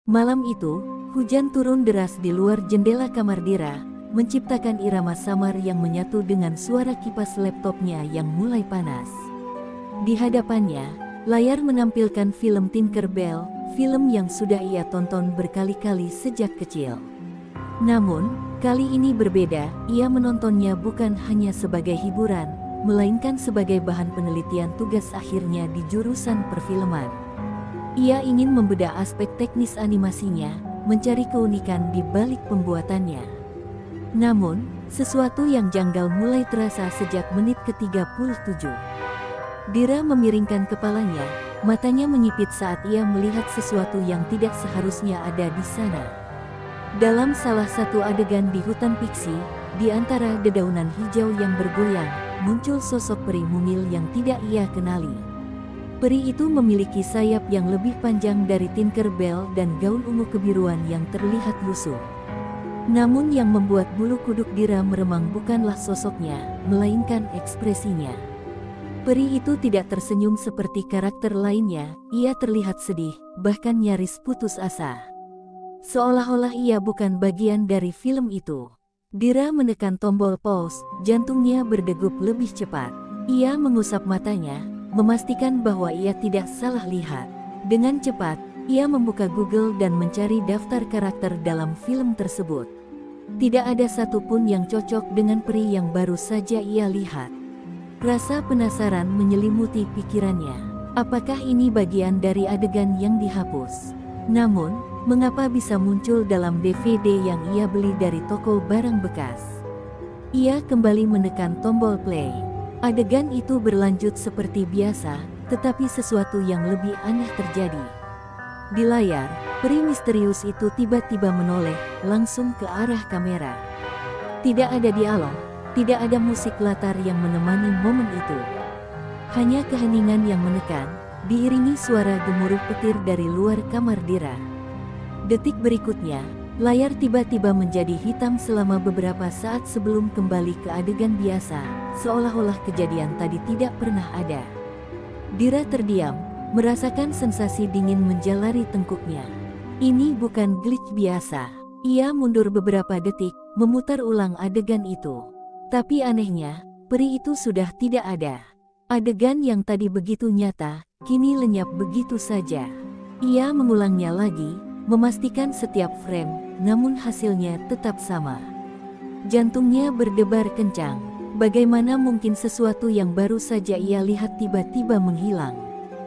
Malam itu, hujan turun deras di luar jendela kamar Dira, menciptakan irama samar yang menyatu dengan suara kipas laptopnya yang mulai panas. Di hadapannya, layar menampilkan film Tinker Bell, film yang sudah ia tonton berkali-kali sejak kecil. Namun, kali ini berbeda, ia menontonnya bukan hanya sebagai hiburan, melainkan sebagai bahan penelitian tugas akhirnya di jurusan perfilman. Ia ingin membedah aspek teknis animasinya, mencari keunikan di balik pembuatannya. Namun, sesuatu yang janggal mulai terasa sejak menit ke-37. Dira memiringkan kepalanya, matanya menyipit saat ia melihat sesuatu yang tidak seharusnya ada di sana. Dalam salah satu adegan di hutan piksi, di antara dedaunan hijau yang bergoyang, muncul sosok peri mungil yang tidak ia kenali. Peri itu memiliki sayap yang lebih panjang dari Tinker Bell dan gaun ungu kebiruan yang terlihat lusuh. Namun yang membuat bulu kuduk Dira meremang bukanlah sosoknya, melainkan ekspresinya. Peri itu tidak tersenyum seperti karakter lainnya, ia terlihat sedih, bahkan nyaris putus asa. Seolah-olah ia bukan bagian dari film itu. Dira menekan tombol pause, jantungnya berdegup lebih cepat. Ia mengusap matanya, memastikan bahwa ia tidak salah lihat. Dengan cepat, ia membuka Google dan mencari daftar karakter dalam film tersebut. Tidak ada satupun yang cocok dengan peri yang baru saja ia lihat. Rasa penasaran menyelimuti pikirannya. Apakah ini bagian dari adegan yang dihapus? Namun, mengapa bisa muncul dalam DVD yang ia beli dari toko barang bekas? Ia kembali menekan tombol play. Adegan itu berlanjut seperti biasa, tetapi sesuatu yang lebih aneh terjadi. Di layar, peri misterius itu tiba-tiba menoleh, langsung ke arah kamera. Tidak ada dialog, tidak ada musik latar yang menemani momen itu. Hanya keheningan yang menekan, diiringi suara gemuruh petir dari luar kamar Dira. Detik berikutnya, layar tiba-tiba menjadi hitam selama beberapa saat sebelum kembali ke adegan biasa, seolah-olah kejadian tadi tidak pernah ada. Dira terdiam, merasakan sensasi dingin menjalari tengkuknya. Ini bukan glitch biasa. Ia mundur beberapa detik, memutar ulang adegan itu. Tapi anehnya, peri itu sudah tidak ada. Adegan yang tadi begitu nyata, kini lenyap begitu saja. Ia mengulangnya lagi, memastikan setiap frame, namun hasilnya tetap sama. Jantungnya berdebar kencang. Bagaimana mungkin sesuatu yang baru saja ia lihat tiba-tiba menghilang?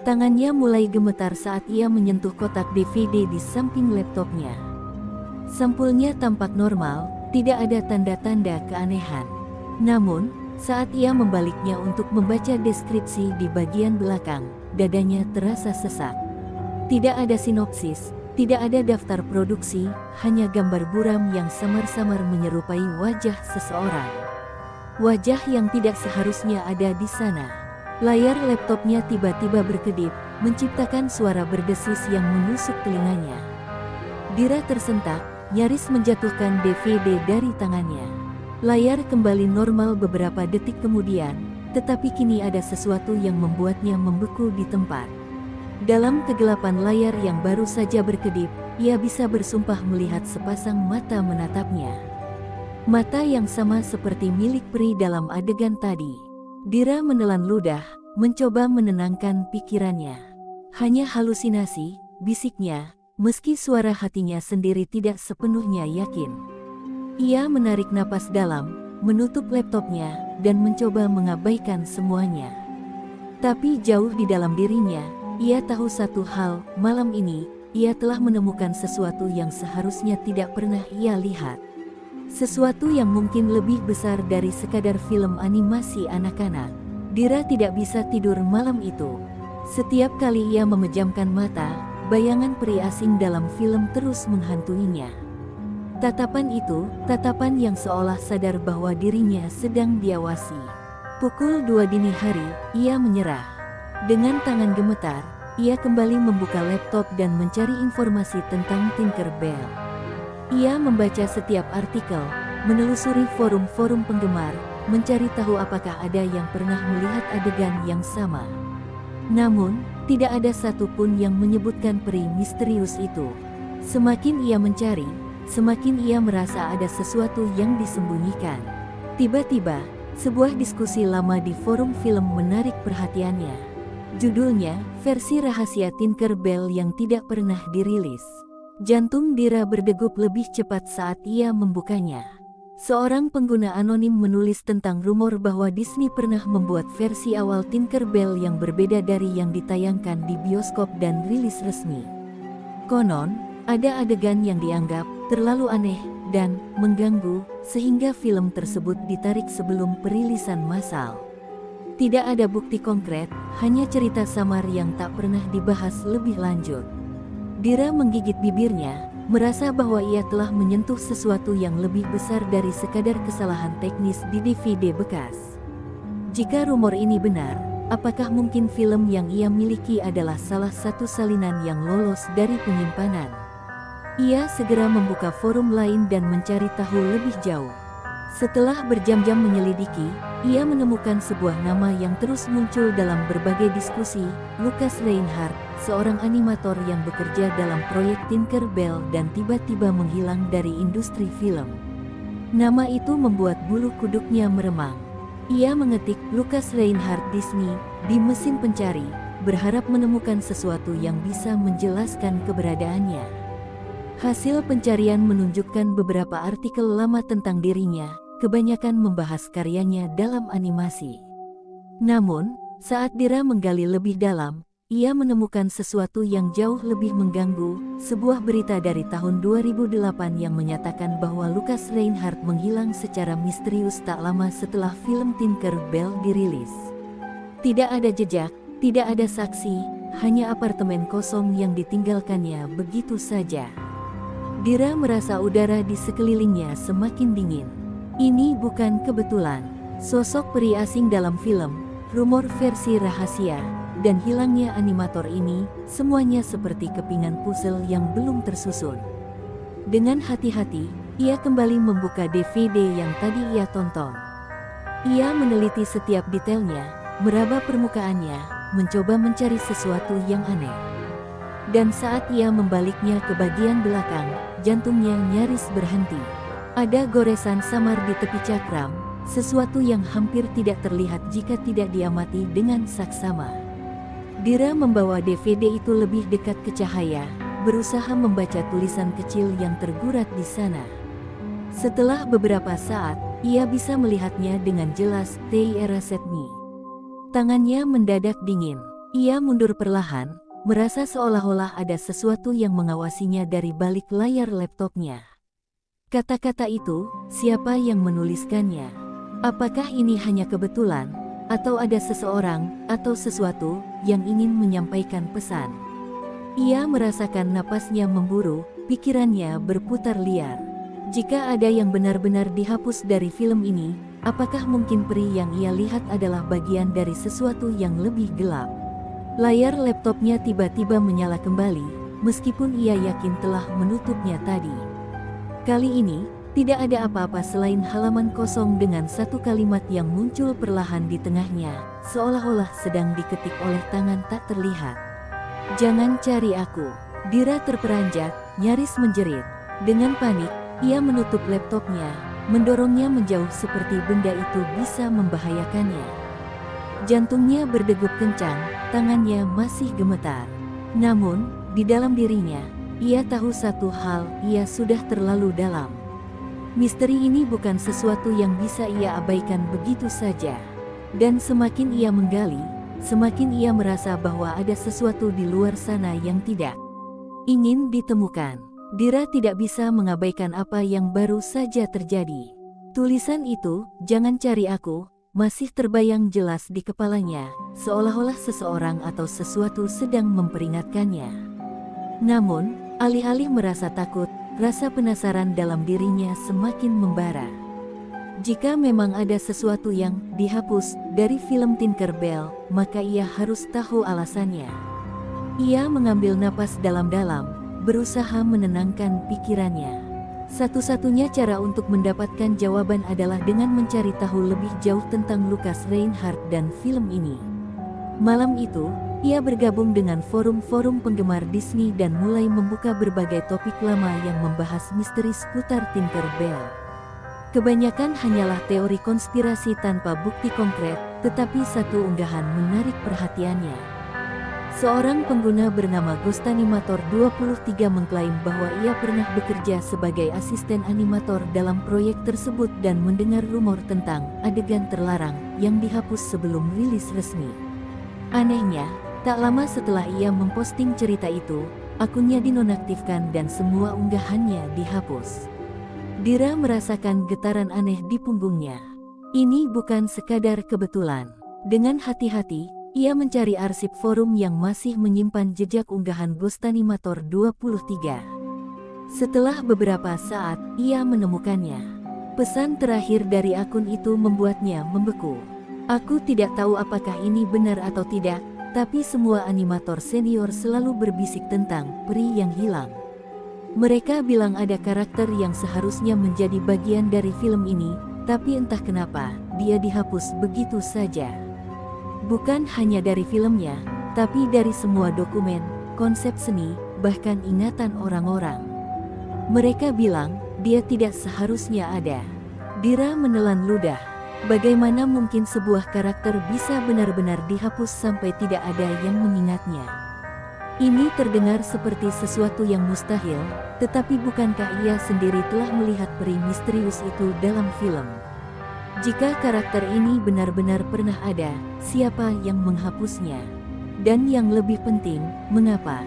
Tangannya mulai gemetar saat ia menyentuh kotak DVD di samping laptopnya. Sampulnya tampak normal, tidak ada tanda-tanda keanehan. Namun, saat ia membaliknya untuk membaca deskripsi di bagian belakang, dadanya terasa sesak. Tidak ada sinopsis, tidak ada daftar produksi, hanya gambar buram yang samar-samar menyerupai wajah seseorang. Wajah yang tidak seharusnya ada di sana. Layar laptopnya tiba-tiba berkedip, menciptakan suara berdesis yang menusuk telinganya. Dira tersentak, nyaris menjatuhkan DVD dari tangannya. Layar kembali normal beberapa detik kemudian, tetapi kini ada sesuatu yang membuatnya membeku di tempat. Dalam kegelapan layar yang baru saja berkedip, ia bisa bersumpah melihat sepasang mata menatapnya. Mata yang sama seperti milik peri dalam adegan tadi. Dira menelan ludah, mencoba menenangkan pikirannya. Hanya halusinasi, bisiknya, meski suara hatinya sendiri tidak sepenuhnya yakin. Ia menarik napas dalam, menutup laptopnya, dan mencoba mengabaikan semuanya. Tapi jauh di dalam dirinya, ia tahu satu hal, malam ini, ia telah menemukan sesuatu yang seharusnya tidak pernah ia lihat. Sesuatu yang mungkin lebih besar dari sekadar film animasi anak-anak. Dira tidak bisa tidur malam itu. Setiap kali ia memejamkan mata, bayangan peri asing dalam film terus menghantuinya. Tatapan itu, tatapan yang seolah sadar bahwa dirinya sedang diawasi. Pukul 2 dini hari, ia menyerah. Dengan tangan gemetar, ia kembali membuka laptop dan mencari informasi tentang Tinker Bell. Ia membaca setiap artikel, menelusuri forum-forum penggemar, mencari tahu apakah ada yang pernah melihat adegan yang sama. Namun, tidak ada satupun yang menyebutkan peri misterius itu. Semakin ia mencari, semakin ia merasa ada sesuatu yang disembunyikan. Tiba-tiba, sebuah diskusi lama di forum film menarik perhatiannya. Judulnya, versi rahasia Tinker Bell yang tidak pernah dirilis. Jantung Dira berdegup lebih cepat saat ia membukanya. Seorang pengguna anonim menulis tentang rumor bahwa Disney pernah membuat versi awal Tinker Bell yang berbeda dari yang ditayangkan di bioskop dan rilis resmi. Konon, ada adegan yang dianggap terlalu aneh dan mengganggu, sehingga film tersebut ditarik sebelum perilisan massal. Tidak ada bukti konkret, hanya cerita samar yang tak pernah dibahas lebih lanjut. Dira menggigit bibirnya, merasa bahwa ia telah menyentuh sesuatu yang lebih besar dari sekadar kesalahan teknis di DVD bekas. Jika rumor ini benar, apakah mungkin film yang ia miliki adalah salah satu salinan yang lolos dari penyimpanan? Ia segera membuka forum lain dan mencari tahu lebih jauh. Setelah berjam-jam menyelidiki, ia menemukan sebuah nama yang terus muncul dalam berbagai diskusi, Lucas Reinhardt, seorang animator yang bekerja dalam proyek Tinker Bell dan tiba-tiba menghilang dari industri film. Nama itu membuat bulu kuduknya meremang. Ia mengetik Lucas Reinhardt Disney di mesin pencari, berharap menemukan sesuatu yang bisa menjelaskan keberadaannya. Hasil pencarian menunjukkan beberapa artikel lama tentang dirinya, kebanyakan membahas karyanya dalam animasi. Namun, saat Dira menggali lebih dalam, ia menemukan sesuatu yang jauh lebih mengganggu, sebuah berita dari tahun 2008 yang menyatakan bahwa Lucas Reinhardt menghilang secara misterius tak lama setelah film Tinker Bell dirilis. Tidak ada jejak, tidak ada saksi, hanya apartemen kosong yang ditinggalkannya begitu saja. Dira merasa udara di sekelilingnya semakin dingin. Ini bukan kebetulan. Sosok peri asing dalam film, rumor versi rahasia, dan hilangnya animator ini, semuanya seperti kepingan puzzle yang belum tersusun. Dengan hati-hati, ia kembali membuka DVD yang tadi ia tonton. Ia meneliti setiap detailnya, meraba permukaannya, mencoba mencari sesuatu yang aneh. Dan saat ia membaliknya ke bagian belakang, jantungnya nyaris berhenti. Ada goresan samar di tepi cakram, sesuatu yang hampir tidak terlihat jika tidak diamati dengan saksama. Dira membawa DVD itu lebih dekat ke cahaya, berusaha membaca tulisan kecil yang tergurat di sana. Setelah beberapa saat, ia bisa melihatnya dengan jelas, "They erased me." Tangannya mendadak dingin. Ia mundur perlahan, merasa seolah-olah ada sesuatu yang mengawasinya dari balik layar laptopnya. Kata-kata itu, siapa yang menuliskannya? Apakah ini hanya kebetulan, atau ada seseorang, atau sesuatu, yang ingin menyampaikan pesan? Ia merasakan napasnya memburu, pikirannya berputar liar. Jika ada yang benar-benar dihapus dari film ini, apakah mungkin peri yang ia lihat adalah bagian dari sesuatu yang lebih gelap? Layar laptopnya tiba-tiba menyala kembali, meskipun ia yakin telah menutupnya tadi. Kali ini, tidak ada apa-apa selain halaman kosong dengan satu kalimat yang muncul perlahan di tengahnya, seolah-olah sedang diketik oleh tangan tak terlihat. "Jangan cari aku." Dira terperanjat, nyaris menjerit. Dengan panik, ia menutup laptopnya, mendorongnya menjauh seperti benda itu bisa membahayakannya. Jantungnya berdegup kencang, tangannya masih gemetar. Namun, di dalam dirinya, ia tahu satu hal, ia sudah terlalu dalam. Misteri ini bukan sesuatu yang bisa ia abaikan begitu saja. Dan semakin ia menggali, semakin ia merasa bahwa ada sesuatu di luar sana yang tidak ingin ditemukan. Dira tidak bisa mengabaikan apa yang baru saja terjadi. Tulisan itu, "Jangan cari aku," masih terbayang jelas di kepalanya, seolah-olah seseorang atau sesuatu sedang memperingatkannya. Namun, alih-alih merasa takut, rasa penasaran dalam dirinya semakin membara. Jika memang ada sesuatu yang dihapus dari film Tinker Bell, maka ia harus tahu alasannya. Ia mengambil napas dalam-dalam, berusaha menenangkan pikirannya. Satu-satunya cara untuk mendapatkan jawaban adalah dengan mencari tahu lebih jauh tentang Lucas Reinhardt dan film ini. Malam itu, ia bergabung dengan forum-forum penggemar Disney dan mulai membuka berbagai topik lama yang membahas misteri seputar Tinker Bell. Kebanyakan hanyalah teori konspirasi tanpa bukti konkret, tetapi satu unggahan menarik perhatiannya. Seorang pengguna bernama Ghostanimator 23 mengklaim bahwa ia pernah bekerja sebagai asisten animator dalam proyek tersebut dan mendengar rumor tentang adegan terlarang yang dihapus sebelum rilis resmi. Anehnya, tak lama setelah ia memposting cerita itu, akunnya dinonaktifkan dan semua unggahannya dihapus. Dira merasakan getaran aneh di punggungnya. Ini bukan sekadar kebetulan. Dengan hati-hati, ia mencari arsip forum yang masih menyimpan jejak unggahan Ghostanimator 23. Setelah beberapa saat, ia menemukannya. Pesan terakhir dari akun itu membuatnya membeku. Aku tidak tahu apakah ini benar atau tidak, tapi semua animator senior selalu berbisik tentang peri yang hilang. Mereka bilang ada karakter yang seharusnya menjadi bagian dari film ini, tapi entah kenapa, dia dihapus begitu saja. Bukan hanya dari filmnya, tapi dari semua dokumen, konsep seni, bahkan ingatan orang-orang. Mereka bilang, dia tidak seharusnya ada. Dira menelan ludah. Bagaimana mungkin sebuah karakter bisa benar-benar dihapus sampai tidak ada yang mengingatnya? Ini terdengar seperti sesuatu yang mustahil, tetapi bukankah ia sendiri telah melihat peri misterius itu dalam film? Jika karakter ini benar-benar pernah ada, siapa yang menghapusnya? Dan yang lebih penting, mengapa?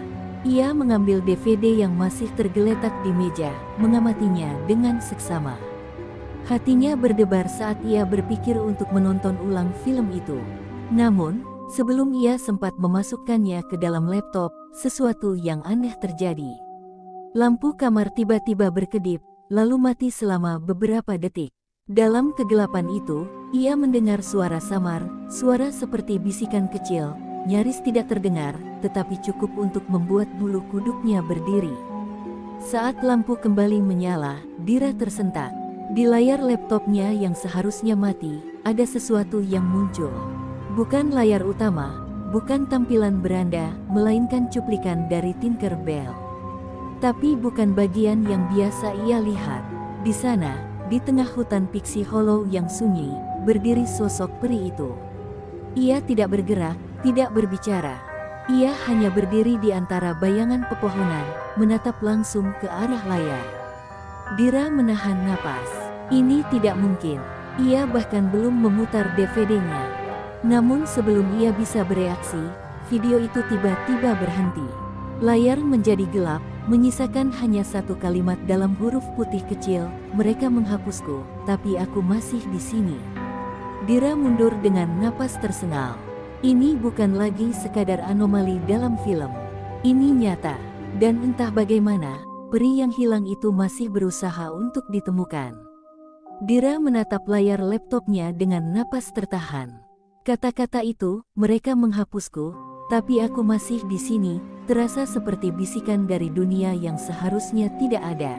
Ia mengambil DVD yang masih tergeletak di meja, mengamatinya dengan seksama. Hatinya berdebar saat ia berpikir untuk menonton ulang film itu. Namun, sebelum ia sempat memasukkannya ke dalam laptop, sesuatu yang aneh terjadi. Lampu kamar tiba-tiba berkedip, lalu mati selama beberapa detik. Dalam kegelapan itu, ia mendengar suara samar, suara seperti bisikan kecil, nyaris tidak terdengar, tetapi cukup untuk membuat bulu kuduknya berdiri. Saat lampu kembali menyala, Dira tersentak. Di layar laptopnya yang seharusnya mati, ada sesuatu yang muncul. Bukan layar utama, bukan tampilan beranda, melainkan cuplikan dari Tinker Bell. Tapi bukan bagian yang biasa ia lihat. Di sana, di tengah hutan Pixie Hollow yang sunyi, berdiri sosok peri itu. Ia tidak bergerak, tidak berbicara. Ia hanya berdiri di antara bayangan pepohonan, menatap langsung ke arah layar. Dira menahan napas. Ini tidak mungkin. Ia bahkan belum memutar DVD-nya. Namun sebelum ia bisa bereaksi, video itu tiba-tiba berhenti. Layar menjadi gelap, menyisakan hanya satu kalimat dalam huruf putih kecil, "Mereka menghapusku, tapi aku masih di sini." Dira mundur dengan napas tersengal. Ini bukan lagi sekadar anomali dalam film. Ini nyata, dan entah bagaimana, peri yang hilang itu masih berusaha untuk ditemukan. Dira menatap layar laptopnya dengan napas tertahan. Kata-kata itu, "Mereka menghapusku, tapi aku masih di sini," terasa seperti bisikan dari dunia yang seharusnya tidak ada.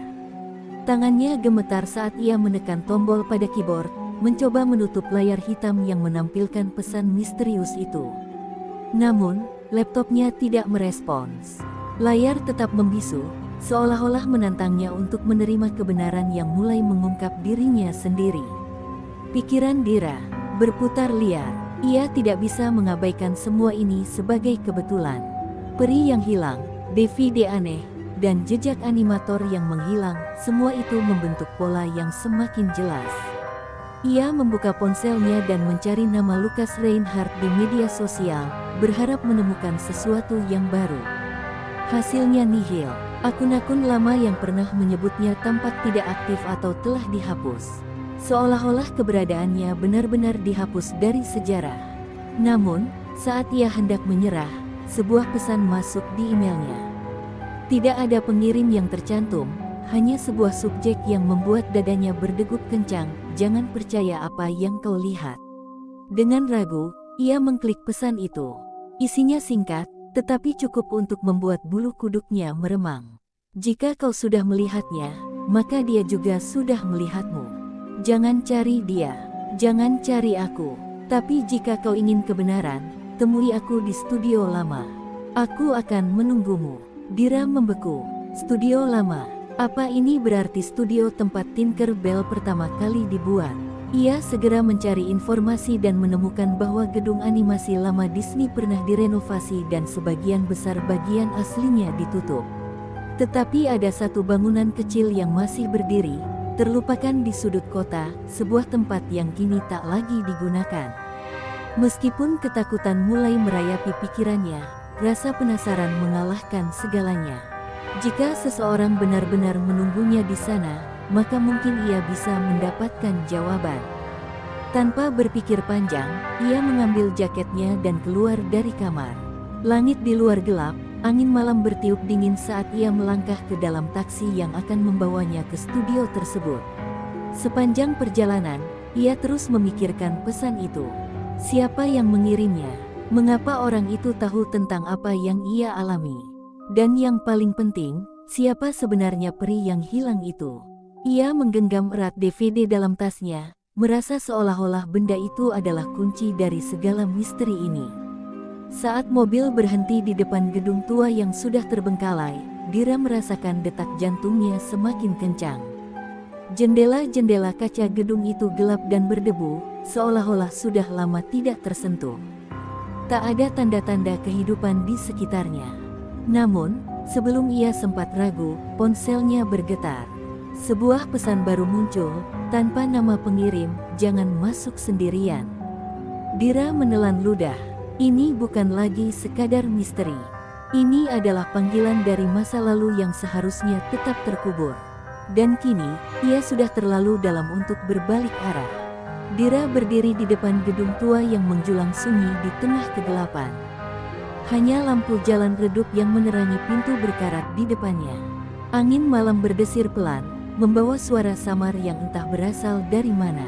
Tangannya gemetar saat ia menekan tombol pada keyboard, mencoba menutup layar hitam yang menampilkan pesan misterius itu. Namun, laptopnya tidak merespons. Layar tetap membisu, seolah-olah menantangnya untuk menerima kebenaran yang mulai mengungkap dirinya sendiri. Pikiran Dira berputar liar. Ia tidak bisa mengabaikan semua ini sebagai kebetulan. Peri yang hilang, DVD aneh, dan jejak animator yang menghilang, semua itu membentuk pola yang semakin jelas. Ia membuka ponselnya dan mencari nama Lucas Reinhardt di media sosial, berharap menemukan sesuatu yang baru. Hasilnya nihil. Akun-akun lama yang pernah menyebutnya tampak tidak aktif atau telah dihapus. Seolah-olah keberadaannya benar-benar dihapus dari sejarah. Namun, saat ia hendak menyerah, sebuah pesan masuk di emailnya. Tidak ada pengirim yang tercantum, hanya sebuah subjek yang membuat dadanya berdegup kencang, "Jangan percaya apa yang kau lihat." Dengan ragu, ia mengklik pesan itu. Isinya singkat, tetapi cukup untuk membuat bulu kuduknya meremang. "Jika kau sudah melihatnya, maka dia juga sudah melihatmu. Jangan cari dia, jangan cari aku. Tapi jika kau ingin kebenaran, temui aku di studio lama. Aku akan menunggumu. Dira membeku. Studio lama? Apa ini berarti studio tempat Tinker Bell pertama kali dibuat? Ia segera mencari informasi dan menemukan bahwa gedung animasi lama Disney pernah direnovasi dan sebagian besar bagian aslinya ditutup. Tetapi ada satu bangunan kecil yang masih berdiri, terlupakan di sudut kota, sebuah tempat yang kini tak lagi digunakan. Meskipun ketakutan mulai merayapi pikirannya, rasa penasaran mengalahkan segalanya. Jika seseorang benar-benar menunggunya di sana, maka mungkin ia bisa mendapatkan jawaban. Tanpa berpikir panjang, ia mengambil jaketnya dan keluar dari kamar. Langit di luar gelap, angin malam bertiup dingin saat ia melangkah ke dalam taksi yang akan membawanya ke studio tersebut. Sepanjang perjalanan, ia terus memikirkan pesan itu. Siapa yang mengirimnya? Mengapa orang itu tahu tentang apa yang ia alami? Dan yang paling penting, siapa sebenarnya peri yang hilang itu? Ia menggenggam erat DVD dalam tasnya, merasa seolah-olah benda itu adalah kunci dari segala misteri ini. Saat mobil berhenti di depan gedung tua yang sudah terbengkalai, Dira merasakan detak jantungnya semakin kencang. Jendela-jendela kaca gedung itu gelap dan berdebu, seolah-olah sudah lama tidak tersentuh. Tak ada tanda-tanda kehidupan di sekitarnya. Namun, sebelum ia sempat ragu, ponselnya bergetar. Sebuah pesan baru muncul, tanpa nama pengirim, jangan masuk sendirian. Dira menelan ludah. Ini bukan lagi sekadar misteri. Ini adalah panggilan dari masa lalu yang seharusnya tetap terkubur. Dan kini, ia sudah terlalu dalam untuk berbalik arah. Dira berdiri di depan gedung tua yang menjulang sunyi di tengah kegelapan. Hanya lampu jalan redup yang menerangi pintu berkarat di depannya. Angin malam berdesir pelan, membawa suara samar yang entah berasal dari mana.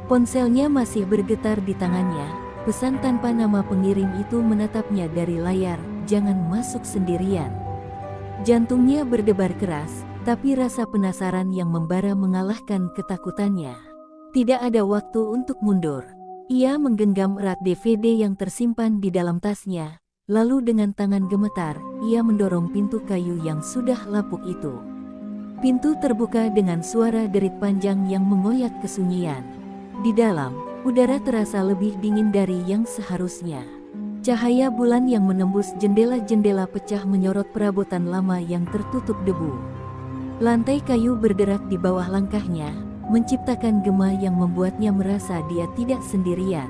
Ponselnya masih bergetar di tangannya, pesan tanpa nama pengirim itu menatapnya dari layar, jangan masuk sendirian. Jantungnya berdebar keras, tapi rasa penasaran yang membara mengalahkan ketakutannya. Tidak ada waktu untuk mundur. Ia menggenggam erat DVD yang tersimpan di dalam tasnya, lalu dengan tangan gemetar, ia mendorong pintu kayu yang sudah lapuk itu. Pintu terbuka dengan suara derit panjang yang mengoyak kesunyian. Di dalam, udara terasa lebih dingin dari yang seharusnya. Cahaya bulan yang menembus jendela-jendela pecah menyorot perabotan lama yang tertutup debu. Lantai kayu berderak di bawah langkahnya, menciptakan gema yang membuatnya merasa dia tidak sendirian.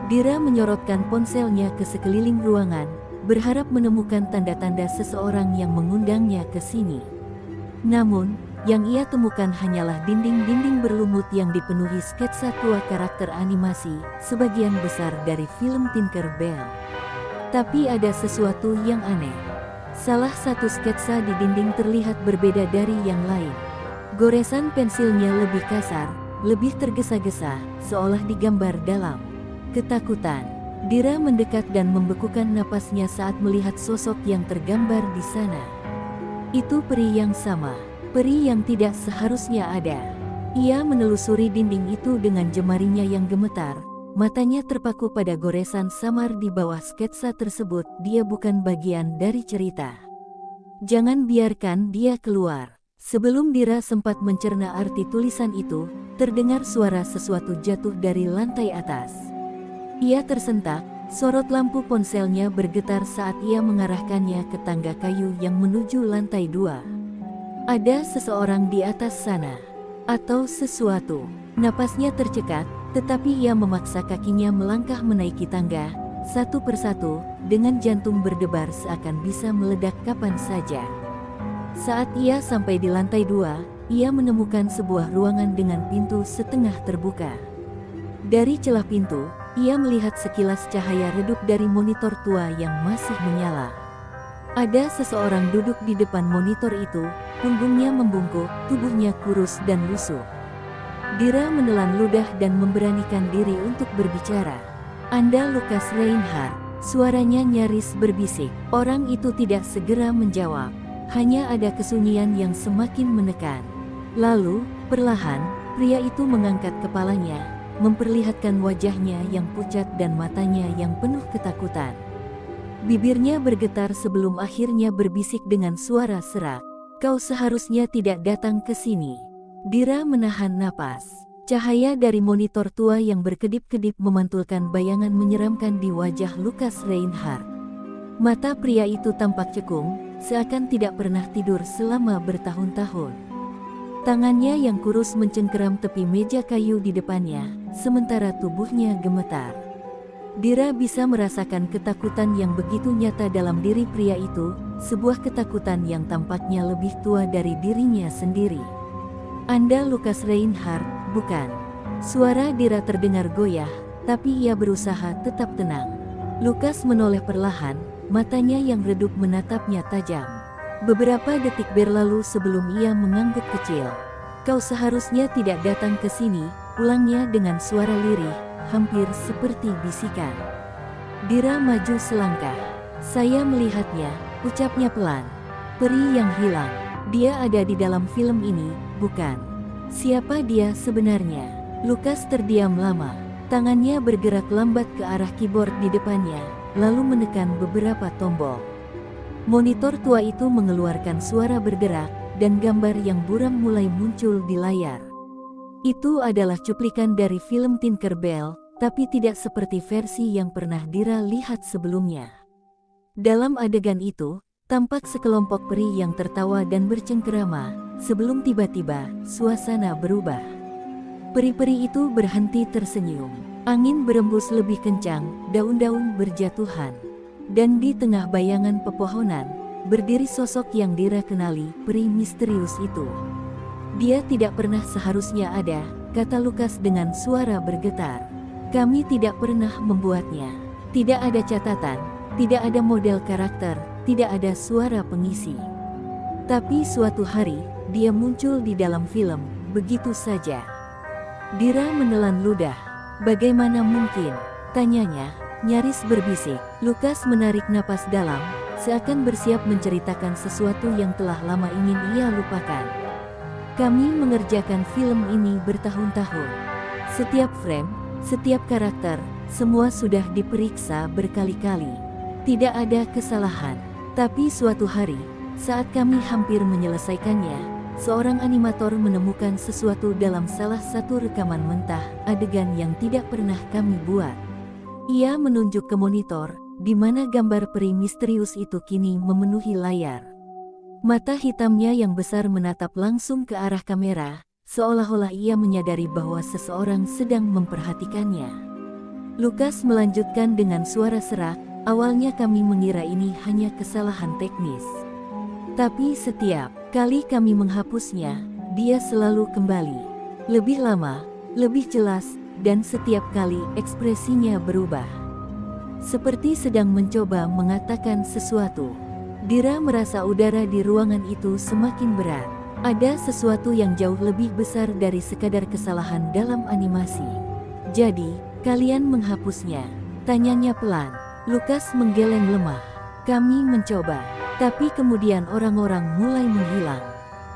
Dira menyorotkan ponselnya ke sekeliling ruangan, berharap menemukan tanda-tanda seseorang yang mengundangnya ke sini. Namun, yang ia temukan hanyalah dinding-dinding berlumut yang dipenuhi sketsa tua karakter animasi, sebagian besar dari film Tinker Bell. Tapi ada sesuatu yang aneh. Salah satu sketsa di dinding terlihat berbeda dari yang lain. Goresan pensilnya lebih kasar, lebih tergesa-gesa, seolah digambar dalam ketakutan. Dira mendekat dan membekukan napasnya saat melihat sosok yang tergambar di sana. Itu peri yang sama, peri yang tidak seharusnya ada. Ia menelusuri dinding itu dengan jemarinya yang gemetar, matanya terpaku pada goresan samar di bawah sketsa tersebut. Dia bukan bagian dari cerita. Jangan biarkan dia keluar. Sebelum Dira sempat mencerna arti tulisan itu, terdengar suara sesuatu jatuh dari lantai atas. Ia tersentak, sorot lampu ponselnya bergetar saat ia mengarahkannya ke tangga kayu yang menuju lantai 2. Ada seseorang di atas sana. Atau sesuatu. Napasnya tercekat, tetapi ia memaksa kakinya melangkah menaiki tangga, satu persatu, dengan jantung berdebar seakan bisa meledak kapan saja. Saat ia sampai di lantai 2, ia menemukan sebuah ruangan dengan pintu setengah terbuka. Dari celah pintu, ia melihat sekilas cahaya redup dari monitor tua yang masih menyala. Ada seseorang duduk di depan monitor itu, punggungnya membungkuk, tubuhnya kurus dan lusuh. Dira menelan ludah dan memberanikan diri untuk berbicara. "Anda Lucas Reinhardt," suaranya nyaris berbisik. Orang itu tidak segera menjawab. Hanya ada kesunyian yang semakin menekan. Lalu, perlahan, pria itu mengangkat kepalanya. memperlihatkan wajahnya yang pucat dan matanya yang penuh ketakutan. Bibirnya bergetar sebelum akhirnya berbisik dengan suara serak, "Kau seharusnya tidak datang ke sini." Dira menahan napas. Cahaya dari monitor tua yang berkedip-kedip memantulkan bayangan menyeramkan di wajah Lukas Reinhardt. Mata pria itu tampak cekung, seakan tidak pernah tidur selama bertahun-tahun. Tangannya yang kurus mencengkeram tepi meja kayu di depannya, sementara tubuhnya gemetar. Dira bisa merasakan ketakutan yang begitu nyata dalam diri pria itu, sebuah ketakutan yang tampaknya lebih tua dari dirinya sendiri. "Anda Lukas Reinhardt, bukan?" Suara Dira terdengar goyah, tapi ia berusaha tetap tenang. Lukas menoleh perlahan, matanya yang redup menatapnya tajam. Beberapa detik berlalu sebelum ia mengangguk kecil. "Kau seharusnya tidak datang ke sini," ulangnya dengan suara lirih, hampir seperti bisikan. Dira maju selangkah. "Saya melihatnya," ucapnya pelan. "Peri yang hilang. Dia ada di dalam film ini, bukan?" "Siapa dia sebenarnya?" Lukas terdiam lama. Tangannya bergerak lambat ke arah keyboard di depannya, lalu menekan beberapa tombol. Monitor tua itu mengeluarkan suara berderak, dan gambar yang buram mulai muncul di layar. Itu adalah cuplikan dari film Tinkerbell, tapi tidak seperti versi yang pernah Dira lihat sebelumnya. Dalam adegan itu, tampak sekelompok peri yang tertawa dan bercengkerama, sebelum tiba-tiba suasana berubah. Peri-peri itu berhenti tersenyum. Angin berembus lebih kencang, daun-daun berjatuhan. Dan di tengah bayangan pepohonan, berdiri sosok yang Dira kenali, peri misterius itu. "Dia tidak pernah seharusnya ada," kata Lukas dengan suara bergetar. "Kami tidak pernah membuatnya. Tidak ada catatan, tidak ada model karakter, tidak ada suara pengisi. Tapi suatu hari, dia muncul di dalam film, begitu saja." Dira menelan ludah. "Bagaimana mungkin?" tanyanya, nyaris berbisik. Lukas menarik napas dalam, seakan bersiap menceritakan sesuatu yang telah lama ingin ia lupakan. "Kami mengerjakan film ini bertahun-tahun. Setiap frame, setiap karakter, semua sudah diperiksa berkali-kali. Tidak ada kesalahan. Tapi suatu hari, saat kami hampir menyelesaikannya, seorang animator menemukan sesuatu dalam salah satu rekaman mentah, adegan yang tidak pernah kami buat." Ia menunjuk ke monitor, di mana gambar peri misterius itu kini memenuhi layar. Mata hitamnya yang besar menatap langsung ke arah kamera, seolah-olah ia menyadari bahwa seseorang sedang memperhatikannya. Lukas melanjutkan dengan suara serak, "Awalnya kami mengira ini hanya kesalahan teknis. Tapi setiap kali kami menghapusnya, dia selalu kembali. Lebih lama, lebih jelas, dan setiap kali ekspresinya berubah. Seperti sedang mencoba mengatakan sesuatu." Dira merasa udara di ruangan itu semakin berat. Ada sesuatu yang jauh lebih besar dari sekadar kesalahan dalam animasi. "Jadi, kalian menghapusnya?" tanyanya pelan. Lukas menggeleng lemah. "Kami mencoba, tapi kemudian orang-orang mulai menghilang."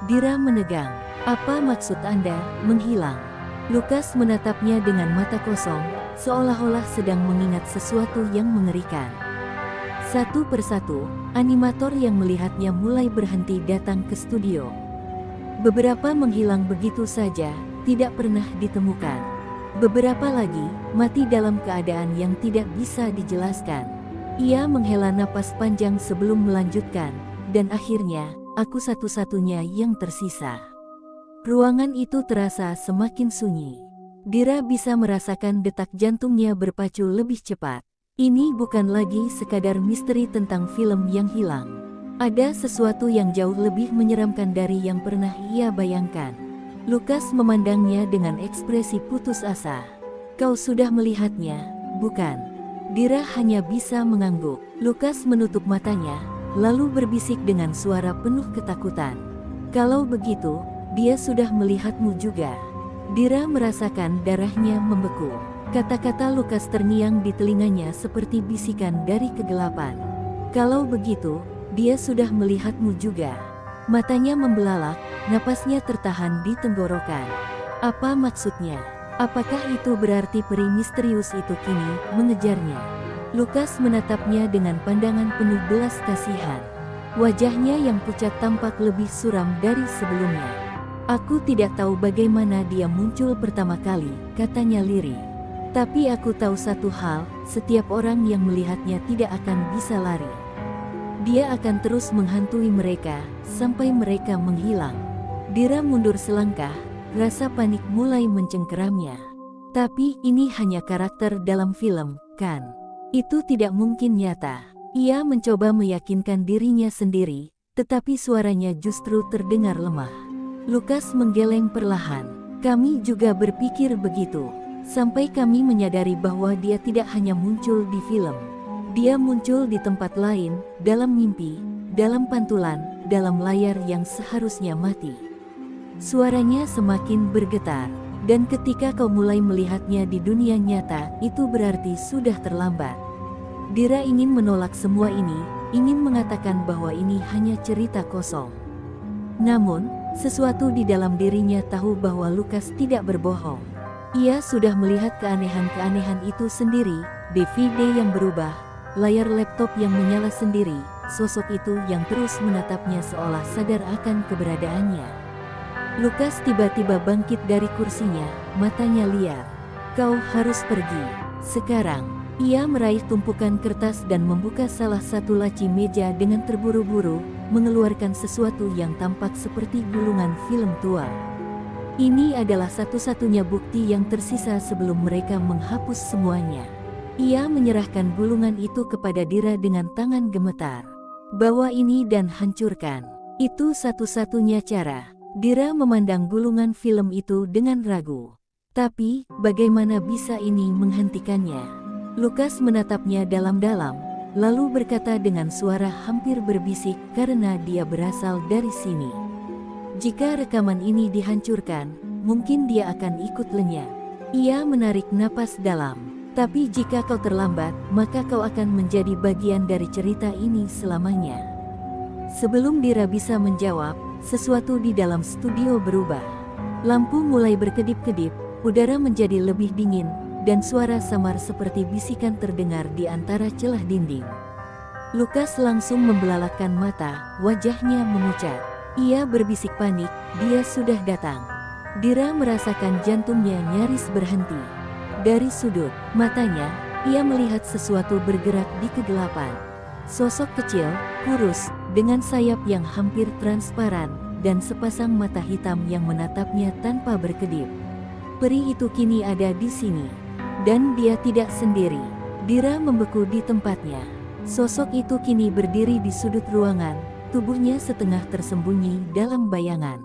Dira menegang. "Apa maksud Anda, menghilang?" Lukas menatapnya dengan mata kosong, seolah-olah sedang mengingat sesuatu yang mengerikan. Satu persatu, animator yang melihatnya mulai berhenti datang ke studio. Beberapa menghilang begitu saja, tidak pernah ditemukan. Beberapa lagi, mati dalam keadaan yang tidak bisa dijelaskan. Ia menghela napas panjang sebelum melanjutkan, "Dan akhirnya, aku satu-satunya yang tersisa." Ruangan itu terasa semakin sunyi. Dira bisa merasakan detak jantungnya berpacu lebih cepat. Ini bukan lagi sekadar misteri tentang film yang hilang. Ada sesuatu yang jauh lebih menyeramkan dari yang pernah ia bayangkan. Lukas memandangnya dengan ekspresi putus asa. "Kau sudah melihatnya, bukan?" Dira hanya bisa mengangguk. Lukas menutup matanya, lalu berbisik dengan suara penuh ketakutan. "Kalau begitu, dia sudah melihatmu juga." Dira merasakan darahnya membeku. Kata-kata Lukas terngiang di telinganya seperti bisikan dari kegelapan. "Kalau begitu, dia sudah melihatmu juga." Matanya membelalak, napasnya tertahan di tenggorokan. "Apa maksudnya? Apakah itu berarti peri misterius itu kini mengejarnya? Lukas menatapnya dengan pandangan penuh belas kasihan. Wajahnya yang pucat tampak lebih suram dari sebelumnya. Aku tidak tahu bagaimana dia muncul pertama kali, katanya lirih. Tapi aku tahu satu hal, setiap orang yang melihatnya tidak akan bisa lari. Dia akan terus menghantui mereka, sampai mereka menghilang. Dira mundur selangkah, rasa panik mulai mencengkeramnya. Tapi ini hanya karakter dalam film, kan? Itu tidak mungkin nyata. Ia mencoba meyakinkan dirinya sendiri, tetapi suaranya justru terdengar lemah. Lukas menggeleng perlahan. Kami juga berpikir begitu. Sampai kami menyadari bahwa dia tidak hanya muncul di film. Dia muncul di tempat lain, dalam mimpi, dalam pantulan, dalam layar yang seharusnya mati. Suaranya semakin bergetar. Dan ketika kau mulai melihatnya di dunia nyata, itu berarti sudah terlambat. Dira ingin menolak semua ini, ingin mengatakan bahwa ini hanya cerita kosong. Namun, sesuatu di dalam dirinya tahu bahwa Lukas tidak berbohong. Ia sudah melihat keanehan-keanehan itu sendiri, DVD yang berubah, layar laptop yang menyala sendiri, sosok itu yang terus menatapnya seolah sadar akan keberadaannya. Lukas tiba-tiba bangkit dari kursinya, matanya liar. Kau harus pergi. Sekarang. Ia meraih tumpukan kertas dan membuka salah satu laci meja dengan terburu-buru, mengeluarkan sesuatu yang tampak seperti gulungan film tua. Ini adalah satu-satunya bukti yang tersisa sebelum mereka menghapus semuanya. Ia menyerahkan gulungan itu kepada Dira dengan tangan gemetar. Bawa ini dan hancurkan. Itu satu-satunya cara. Dira memandang gulungan film itu dengan ragu. Tapi, bagaimana bisa ini menghentikannya? Lukas menatapnya dalam-dalam, lalu berkata dengan suara hampir berbisik karena dia berasal dari sini. Jika rekaman ini dihancurkan, mungkin dia akan ikut lenyap. Ia menarik napas dalam. Tapi jika kau terlambat, maka kau akan menjadi bagian dari cerita ini selamanya. Sebelum Dira bisa menjawab, sesuatu di dalam studio berubah. Lampu mulai berkedip-kedip, udara menjadi lebih dingin, dan suara samar seperti bisikan terdengar di antara celah dinding. Lukas langsung membelalakkan mata, wajahnya memucat. Ia berbisik panik, dia sudah datang. Dira merasakan jantungnya nyaris berhenti. Dari sudut matanya, ia melihat sesuatu bergerak di kegelapan. Sosok kecil, kurus, dengan sayap yang hampir transparan, dan sepasang mata hitam yang menatapnya tanpa berkedip. Peri itu kini ada di sini. Dan dia tidak sendiri. Dira membeku di tempatnya. Sosok itu kini berdiri di sudut ruangan, tubuhnya setengah tersembunyi dalam bayangan.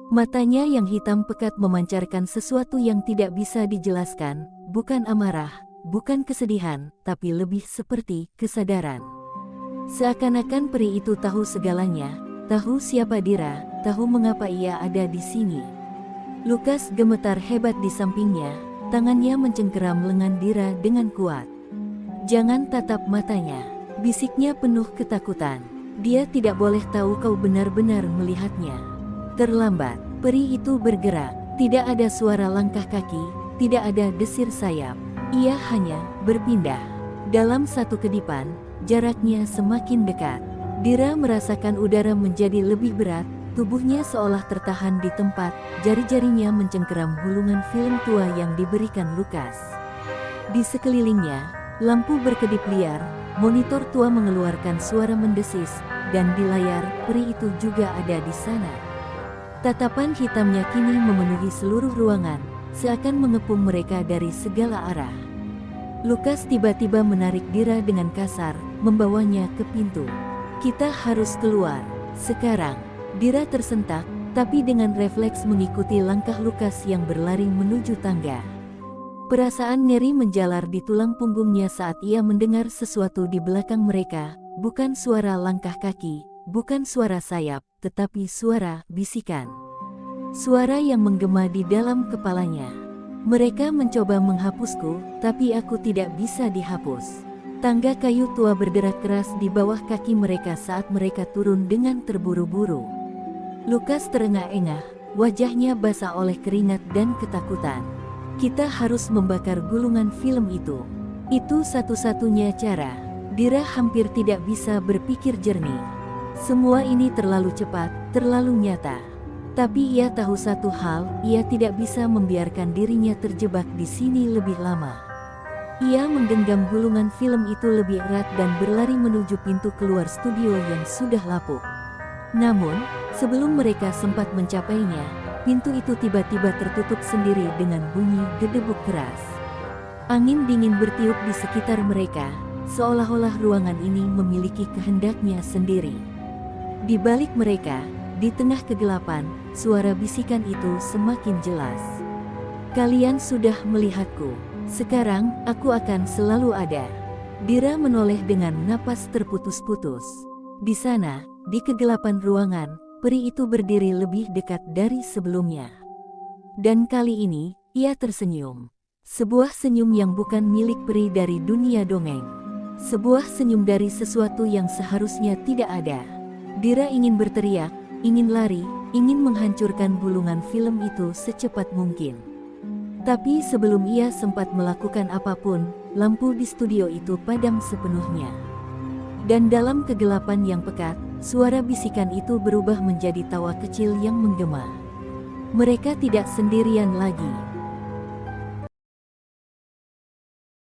Matanya yang hitam pekat memancarkan sesuatu yang tidak bisa dijelaskan, bukan amarah, bukan kesedihan, tapi lebih seperti kesadaran. Seakan-akan peri itu tahu segalanya, tahu siapa Dira, tahu mengapa ia ada di sini. Lukas gemetar hebat di sampingnya. Tangannya mencengkeram lengan Dira dengan kuat. Jangan tatap matanya, bisiknya penuh ketakutan. Dia tidak boleh tahu kau benar-benar melihatnya. Terlambat, peri itu bergerak. Tidak ada suara langkah kaki, tidak ada desir sayap. Ia hanya berpindah. Dalam satu kedipan, jaraknya semakin dekat. Dira merasakan udara menjadi lebih berat. Tubuhnya seolah tertahan di tempat, jari-jarinya mencengkeram gulungan film tua yang diberikan Lukas. Di sekelilingnya, lampu berkedip liar, monitor tua mengeluarkan suara mendesis, dan di layar, peri itu juga ada di sana. Tatapan hitamnya kini memenuhi seluruh ruangan, seakan mengepung mereka dari segala arah. Lukas tiba-tiba menarik Dira dengan kasar, membawanya ke pintu. Kita harus keluar, sekarang. Dira tersentak, tapi dengan refleks mengikuti langkah Lukas yang berlari menuju tangga. Perasaan ngeri menjalar di tulang punggungnya saat ia mendengar sesuatu di belakang mereka, bukan suara langkah kaki, bukan suara sayap, tetapi suara bisikan. Suara yang menggema di dalam kepalanya. Mereka mencoba menghapusku, tapi aku tidak bisa dihapus. Tangga kayu tua berderak keras di bawah kaki mereka saat mereka turun dengan terburu-buru. Lukas terengah-engah, wajahnya basah oleh keringat dan ketakutan. Kita harus membakar gulungan film itu. Itu satu-satunya cara. Dira hampir tidak bisa berpikir jernih. Semua ini terlalu cepat, terlalu nyata. Tapi ia tahu satu hal, ia tidak bisa membiarkan dirinya terjebak di sini lebih lama. Ia menggenggam gulungan film itu lebih erat dan berlari menuju pintu keluar studio yang sudah lapuk. Namun, sebelum mereka sempat mencapainya, pintu itu tiba-tiba tertutup sendiri dengan bunyi gedebuk keras. Angin dingin bertiup di sekitar mereka, seolah-olah ruangan ini memiliki kehendaknya sendiri. Di balik mereka, di tengah kegelapan, suara bisikan itu semakin jelas. Kalian sudah melihatku. Sekarang, aku akan selalu ada. Dira menoleh dengan napas terputus-putus. Di sana, di kegelapan ruangan, peri itu berdiri lebih dekat dari sebelumnya. Dan kali ini, ia tersenyum. Sebuah senyum yang bukan milik peri dari dunia dongeng. Sebuah senyum dari sesuatu yang seharusnya tidak ada. Dira ingin berteriak, ingin lari, ingin menghancurkan gulungan film itu secepat mungkin. Tapi sebelum ia sempat melakukan apapun, lampu di studio itu padam sepenuhnya. Dan dalam kegelapan yang pekat, suara bisikan itu berubah menjadi tawa kecil yang menggema. Mereka tidak sendirian lagi.